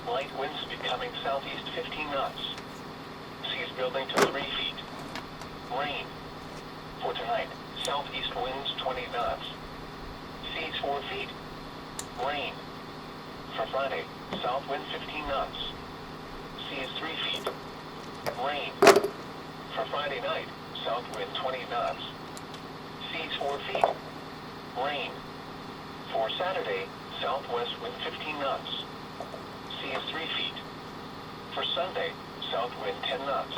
Light winds becoming southeast 15 knots. Seas building to 3 feet. Rain. For tonight, southeast winds 20 knots. Seas 4 feet. Rain. For Friday, south wind 15 knots. Seas 3 feet. Rain. For Friday night, south wind 20 knots. Seas 4 feet. Rain. For Saturday, southwest wind 15 knots. Seas 3 feet. For Sunday, south wind 10 knots.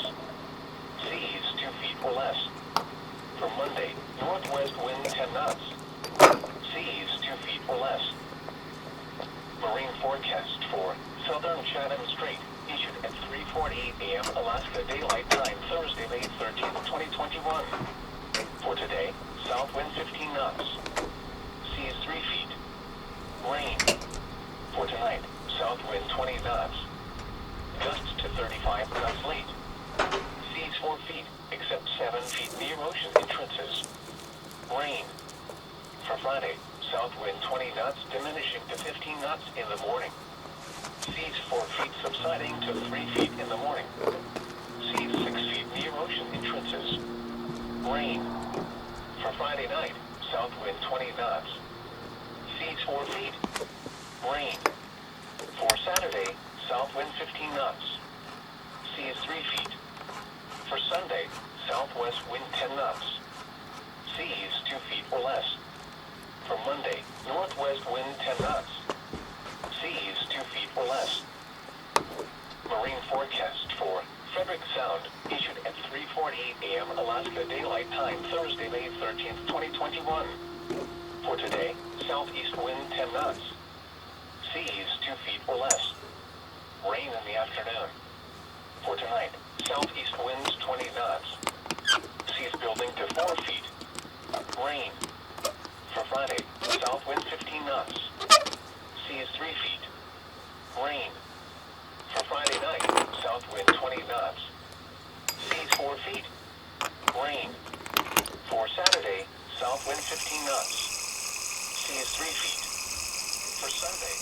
Seas 2 feet or less. For Monday, northwest wind 10 knots. Seas 2 feet or less. Marine forecast for southern Chatham Strait issued at 3:48 a.m. Alaska Daylight Time, Thursday, May 13th, 2021. For today, south wind 15 knots. Seas 3 feet. Rain. For tonight, south wind 20 knots. Gusts to 35 knots late. Seas 4 feet, except 7 feet near ocean entrances. Rain. For Friday, south wind 20 knots diminishing to 15 knots in the morning. Seas 4 feet subsiding to 3 feet in the morning. Seas 6 feet near ocean entrances. Rain. For Friday night, south wind 20 knots. Seas 4 feet. Rain. For Saturday, south wind 15 knots. Seas 3 feet. For Sunday, southwest wind 10 knots. Seas 2 feet or less. For Monday, northwest wind 10 knots. Seas 2 feet or less. Marine forecast for Frederick Sound issued at 3:48 a.m. Alaska Daylight Time, Thursday, May 13th, 2021. For today, southeast wind 10 knots. Seas 2 feet or less. Rain in the afternoon. For tonight, southeast winds 20 knots. Seas building to 4 feet. Rain. For Friday, south wind 15 knots. Seas 3 feet. Rain. For Friday night, south wind 20 knots. Seas 4 feet. Rain. For Saturday, south wind 15 knots. Seas 3 feet. For Sunday.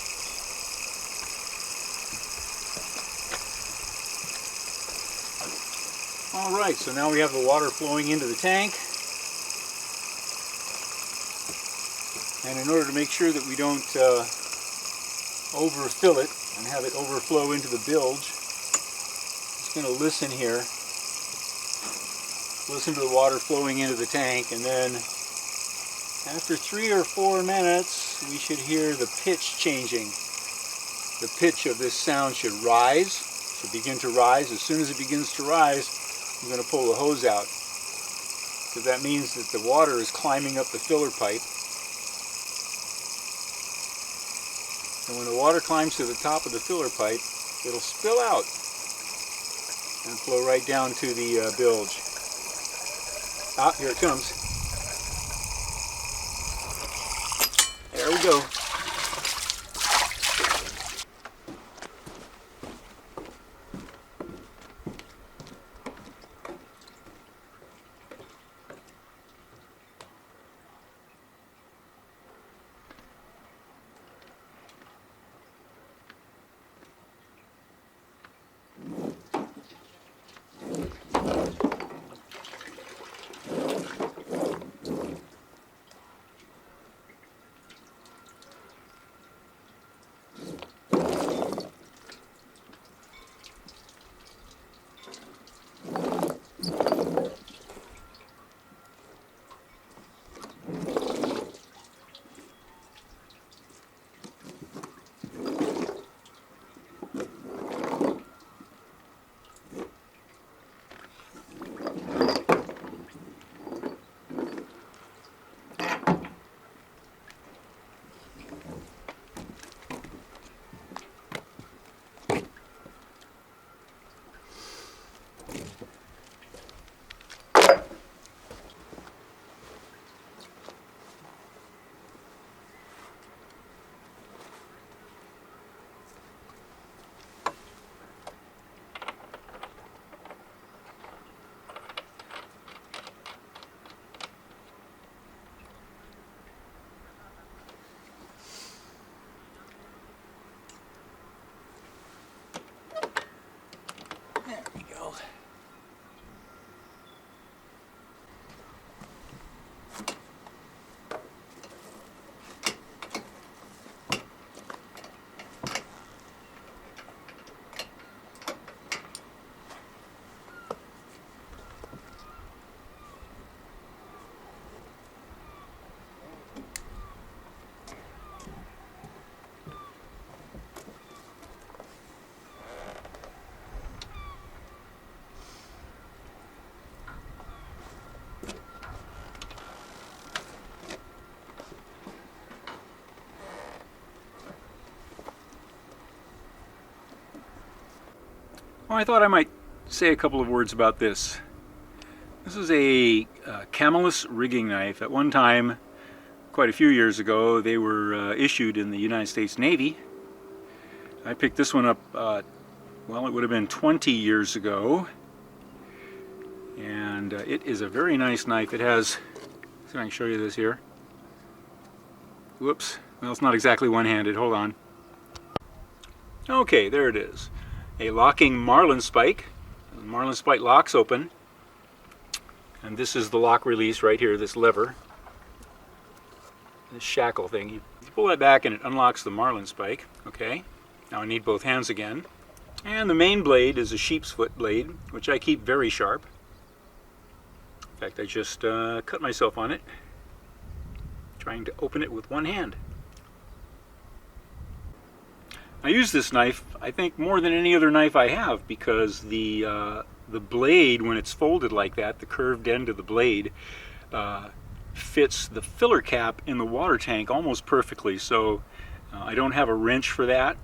All right, so now we have the water flowing into the tank. And in order to make sure that we don't overfill it and have it overflow into the bilge, I'm just going to listen here. Listen to the water flowing into the tank, and then after 3 or 4 minutes, we should hear the pitch changing. The pitch of this sound should rise, should begin to rise. As soon as it begins to rise, I'm going to pull the hose out, because that means that the water is climbing up the filler pipe. And when the water climbs to the top of the filler pipe, it'll spill out and flow right down to the bilge. Ah, here it comes. There we go. Well, I thought I might say a couple of words about this. This is a camelus rigging knife. At one time, quite a few years ago, they were issued in the United States Navy. I picked this one up, well, it would have been 20 years ago. And it is a very nice knife. It has, see if I can show you this here. Whoops, well, it's not exactly one-handed, hold on. Okay, there it is. A locking Marlin spike. The Marlin spike locks open. And this is the lock release right here, this lever. This shackle thing. You pull that back and it unlocks the Marlin spike. Okay, now I need both hands again. And the main blade is a sheep's foot blade, which I keep very sharp. In fact, I just cut myself on it, trying to open it with one hand. I use this knife, I think, more than any other knife I have, because the blade, when it's folded like that, the curved end of the blade fits the filler cap in the water tank almost perfectly. So I don't have a wrench for that,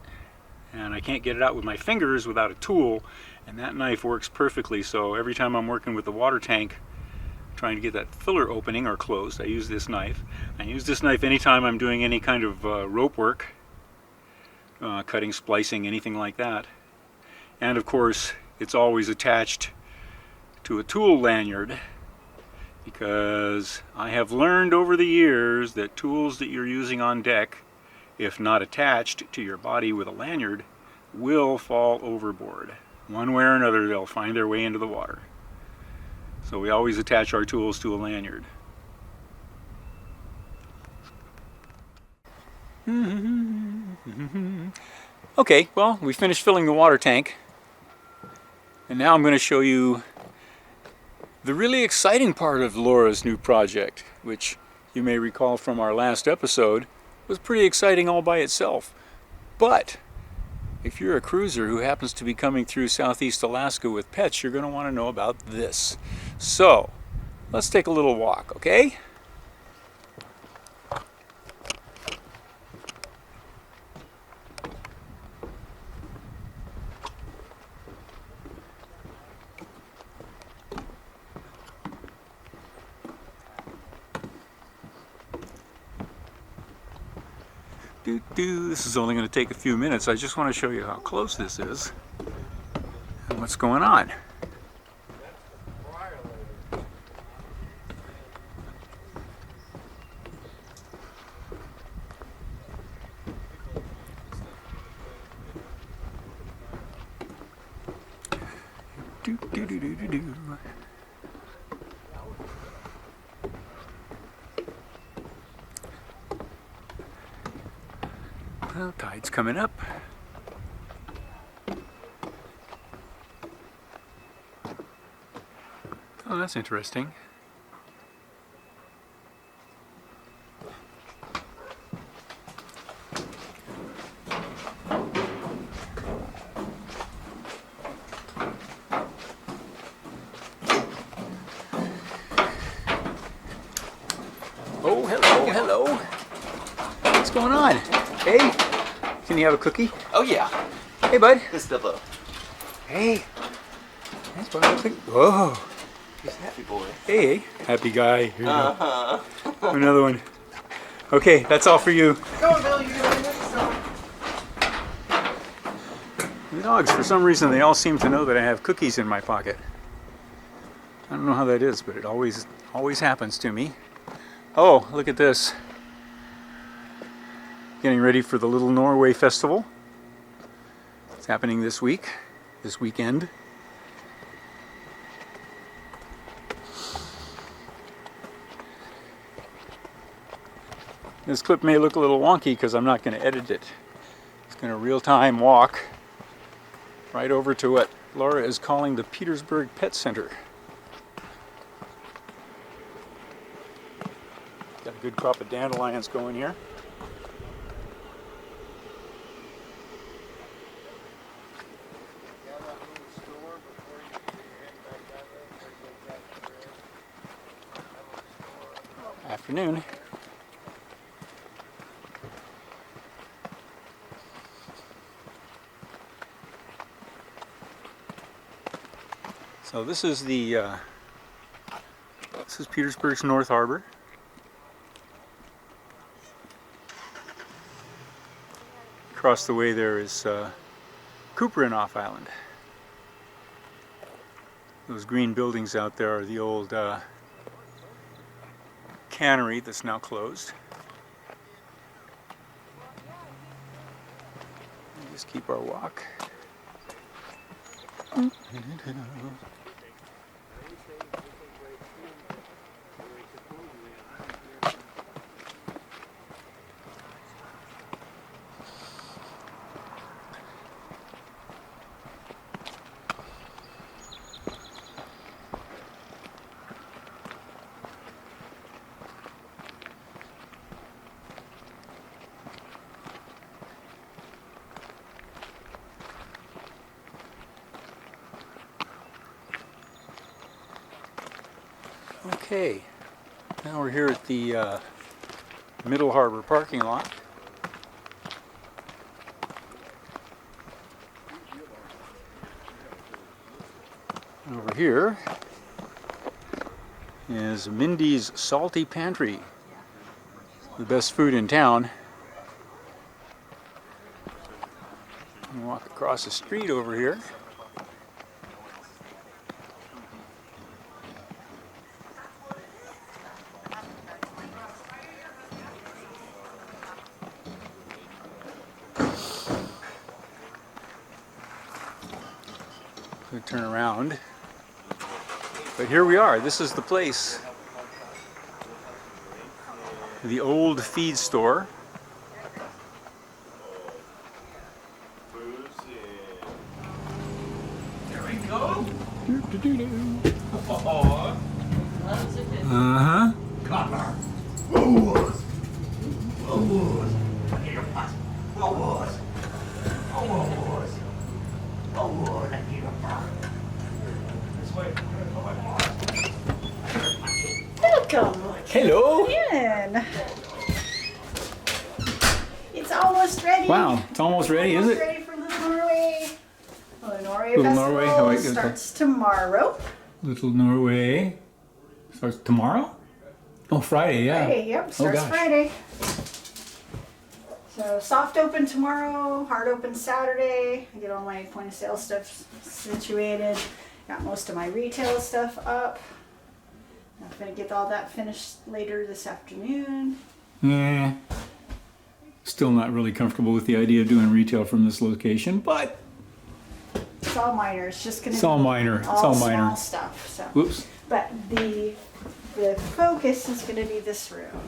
and I can't get it out with my fingers without a tool, and that knife works perfectly. So every time I'm working with the water tank, trying to get that filler opening or closed, I use this knife. I use this knife anytime I'm doing any kind of rope work. Cutting, splicing, anything like that. And of course, it's always attached to a tool lanyard, because I have learned over the years that tools that you're using on deck, if not attached to your body with a lanyard, will fall overboard. One way or another, they'll find their way into the water. So we always attach our tools to a lanyard. Okay, well, we finished filling the water tank, and now I'm going to show you the really exciting part of Laura's new project, which you may recall from our last episode was pretty exciting all by itself. But if you're a cruiser who happens to be coming through Southeast Alaska with pets, you're going to want to know about this. So let's take a little walk, okay? This is only going to take a few minutes. I just want to show you how close this is and what's going on. Well, tide's coming up. Oh, that's interesting. Oh, hello, hello. What's going on? Hey, can you have a cookie? Oh yeah. Hey, bud. This is the boat. Hey. That's one of the cookies. Whoa. He's a happy boy. Hey, happy guy. Here you go. Another one. Okay, that's all for you. Go on, Bill. You're doing next time. The dogs, for some reason, they all seem to know that I have cookies in my pocket. I don't know how that is, but it always happens to me. Oh, look at this. Getting ready for the Little Norway Festival. It's happening this weekend. This clip may look a little wonky because I'm not going to edit it. It's going to real-time walk right over to what Laura is calling the Petersburg Pet Center. Got a good crop of dandelions going here. Afternoon. So this is Petersburg's North Harbor. Across the way there is Cooper and Off Island. Those green buildings out there are the old cannery that's now closed. We'll just keep our walk. Okay, now we're here at the Middle Harbor parking lot. Over here is Mindy's Salty Pantry, the best food in town. And walk across the street over here. Turn around, but here we are. This is the place, the old feed store. There we go. Uh-huh. Copper. Whoa-whoos. Whoa-whoos. I hear your pot. Whoa-whoos. Whoa-whoos. Whoa-whoos. I hear your pot. This way. Welcome Hello. in. It's almost ready. Wow, it's almost ready, is Almost it? ready for Little Norway. Little Norway Little Festival Norway, how are you- starts tomorrow. Little Norway starts tomorrow? Oh, Friday, yeah. Friday, yep, starts gosh. Friday. So soft open tomorrow, hard open Saturday. I get all my point of sale stuff situated. Got most of my retail stuff up. I'm gonna get all that finished later this afternoon. Yeah. Still not really comfortable with the idea of doing retail from this location, but It's all minor. It's just gonna it's all be minor. It's all all small minor. stuff. So, Whoops. but the focus is gonna be this room.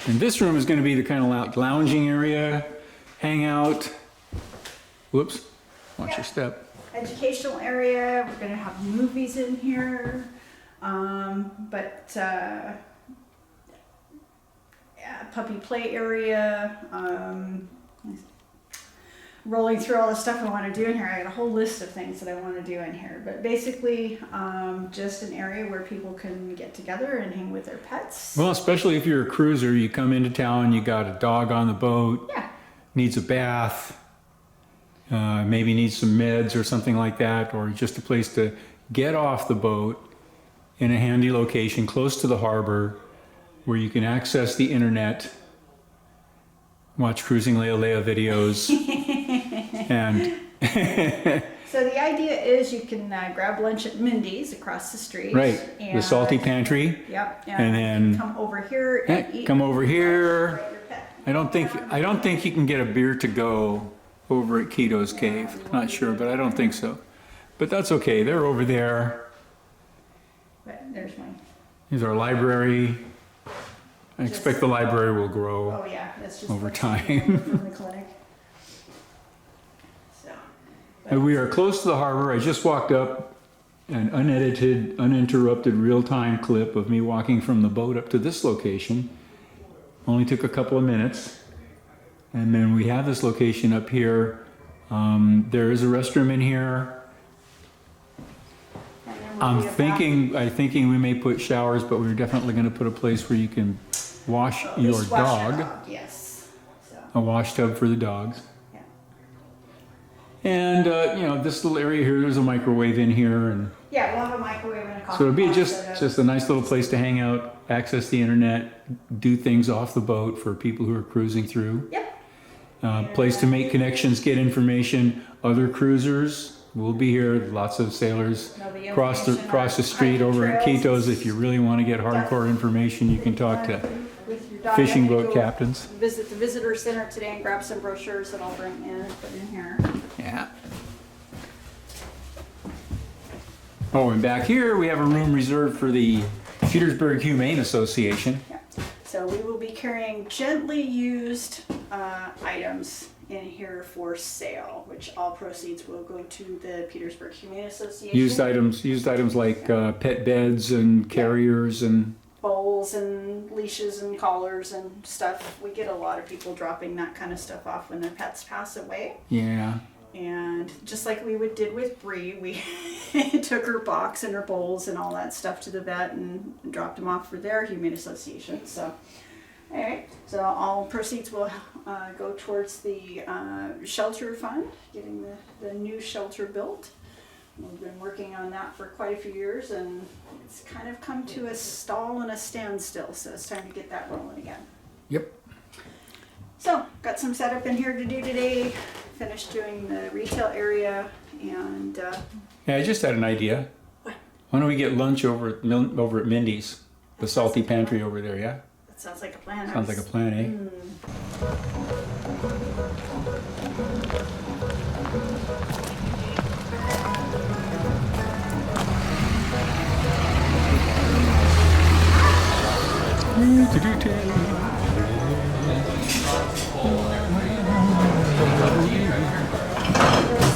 And this room is going to be the kind of lounging area, hangout. Whoops. Watch your step. Educational area. We're gonna have movies in here, yeah, puppy play area. Rolling through all the stuff I want to do in here. I got a whole list of things that I want to do in here, but basically, just an area where people can get together and hang with their pets. Well, especially if you're a cruiser, you come into town, you got a dog on the boat, Yeah. needs a bath, maybe needs some meds or something like that, or just a place to get off the boat in a handy location close to the harbor where you can access the internet, watch Cruising Lealea videos, and So the idea is you can grab lunch at Mindy's across the street. right, the and- Salty Pantry. Yep. And then- come over here Yeah, and eat. come over here. Right, your pet. I don't think you can get a beer to go over at Keto's Cave. Not sure, but I don't think so. But that's okay. They're over there. But there's mine. Here's our library. I expect the library will grow. Oh yeah, that's just Over what's time. from the clinic. So. And we are close to the harbor. I just walked up an unedited, uninterrupted, real-time clip of me walking from the boat up to this location. Only took a couple of minutes. And then we have this location up here. There is a restroom in here. And then we'll be about- I'm thinking we may put showers, but we're definitely going to put a place where you can wash at your least wash your dog. Yes. So, A wash tub for the dogs. yeah. And you know, this little area here, there's a microwave in here, and Yeah, we'll have a microwave and a coffee so it'll be pot just set up. just a nice little place to hang out, access the internet, do things off the boat for people who are cruising through. Yep. Place to make connections, get information. Other cruisers will be here. Lots of sailors There'll be cross the information on street hiking over at trails. Quito's. If you really want to get hardcore information, you can talk to With your dog, fishing I'm gonna boat go captains. Visit the visitor center today and grab some brochures that I'll bring in and put in here. Yeah. Oh, and back here we have a room reserved for the Petersburg Humane Association. Yeah. So we will be carrying gently used items in here for sale, which all proceeds will go to the Petersburg Humane Association. Used items like pet beds and carriers and Bowls and leashes and collars and stuff. We get a lot of people dropping that kind of stuff off when their pets pass away. yeah. And just like we did with Bree, we took her box and her bowls and all that stuff to the vet and dropped them off for their humane association. So, all right. So all proceeds will go towards the shelter fund, getting the new shelter built. We've been working on that for quite a few years, and it's kind of come to a stall and a standstill. So it's time to get that rolling again. Yep. So, got some setup in here to do today. Finished doing the retail area, and Yeah, I just had an idea. What? Why don't we get lunch over at Mindy's, the salty pantry over there? Yeah. that sounds like a plan. Sounds like a plan, eh?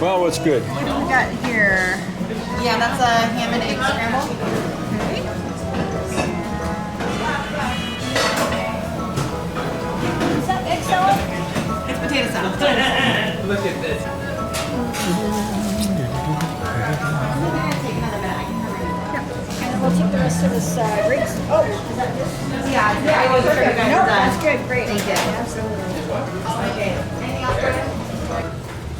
Well, what's good? We got here. Yeah, that's a ham and egg scramble. Is that egg salad? It's potato salad. Look at this. And we'll take the rest of this great. Oh, is that this? Yeah, I wasn't sure you guys No, were that's done. good. Great. Thank you. Absolutely. Okay. Anything else, Jordan?